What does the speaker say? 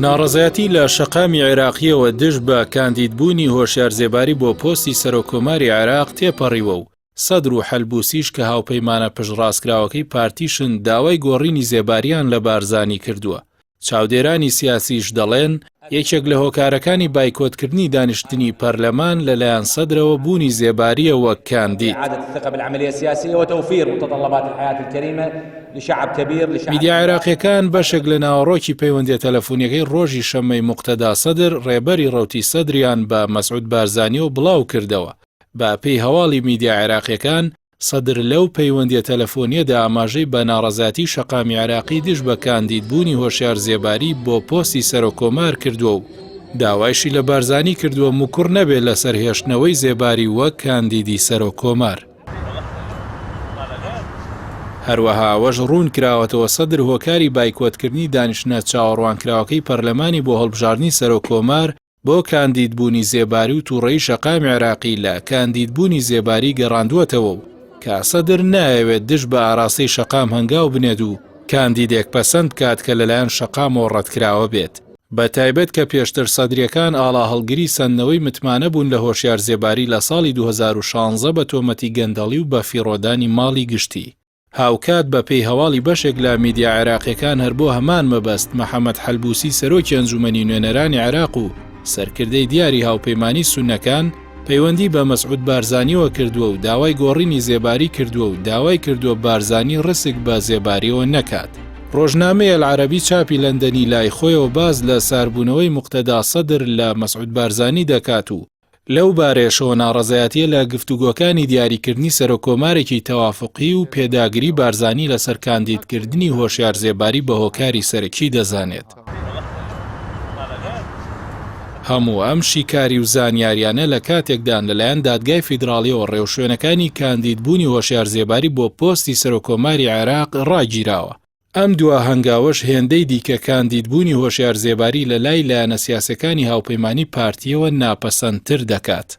ناڕەزایەتی لە شەقامی عێراقیەوە دژ بە کاندیدبوونی هۆشیار زێباری بۆ پۆستی سەرۆکۆماری عێراق تێپەڕیوە و سەدر و حەلبوسیش کە هاوپەیمانە پشتڕاستکراوەکەی پارتیشن داوای گۆڕینی زێباریان لە بارزانی کردووە. چاودێرانی سیاسیش دەڵێن یەکێک لە هۆکارەکانی بایکۆتکردنی دانیشتنی پەرلەمان لەلایەن سەدرەوە بوونی زێباریە وەک کاندید. میدیا عێراقیەکان بەشێک لە ناوەڕۆکی پەیوەندیە تەلەفۆنیەکەی ڕۆژی شەممەی موقتەدا سەدر ڕێبەری ڕەوتی سەدریان بە مەسعود بارزانیەوە بڵاو کردەوە. بە پێی هەواڵی میدیا عێراقیەکان سەدر لەو پەیوەندیە تەلەفۆنیەدا ئاماژەی بە ناڕەزایەتی شەقامی عێراقی دژ بە کاندیدبوونی هۆشیار زێباری بۆ پۆستی سەرۆکۆمار کردووە و داوایشی لە بارزانی کردووە موکوڕ نەبێت لە سەرهێشتنەوەی زێباری وەک کاندیدی سەرۆکۆمار. هەروەها ئەوەش ڕوون کراوەتەوە سەدر هۆکاری بایکۆتکردنی دانیشتنە چاوەڕوانکراوەکەی پەرلەمانی بۆ هەڵبژاردننی سەرۆکۆمار بۆ کاندیدبوونی زێباری و تووڕەیی شەقامی عێراقی لە کاندیدبوونی زێباری گەڕاندووەتەوە و کە سەدر نایەوێت دژ بە ئاراستەی شەقام هەنگاو بنێت و کاندیدێک پەسەند کات کە لەلایەن شەقامەوە ڕەتکراوە بێت. بە تایبەت کە پێشتر سەدرەکان ئاڵا هەڵگری سندنەوەی متمانە بوون لە هۆشیار زێباری لە ساڵی 2016 بە تۆمەتی گەندەڵی و بە فیڕۆدانی ماڵی گشتی. هاوکات بە پێی هەواڵی بەشێک لە میدیا عێراقیەکان هەر بۆ هەمان مەبەست مەحەممەد حەلبوسی سەرۆکی ئەنجومەنی نوێنەرانی عێراق و سەرکردەی دیاری هاوپەیمانی سونەکان پەیوەندی بە مەسعود بارزانیەوە کردووە و داوای گۆڕینی زێباری کردووە و داوای کردووە بارزانی ڕسک بە زێباریەوە نەکات. ڕۆژنامەی العەرەبی چاپی لەندەنی لای خۆیەوە باز لە ساربوونەوەی موقتەدا سەدر لە مەسعود بارزانی دەکات و لەو بارێشەوە ناڕەزایەتیە لە گفتوگۆکانی دیاریکردنی سەرۆکۆمارێکی تەوافقی و پێداگری بارزانی لەسەر کاندیدکردنی هۆشیار زێباری بە هۆکاری سەرەکی دەزانێت. هەموو ئەم شیکاری و زانیاریانە لە کاتێکدان لەلایەن دادگای فیدراڵیەوە ڕێوشوێنەکانی کاندیدبوونی هۆشیار زێباری بۆ پۆستی سەرۆکۆماری عێراق ڕاگیراوە. ئەم دووە هەنگاوەش هێندەی دیکە کاندیدبوونی هۆشیار زێباری لە لای لایەنە سیاسەکانی هاوپەیمانی پارتیەوە ناپەسەندتر دەکات.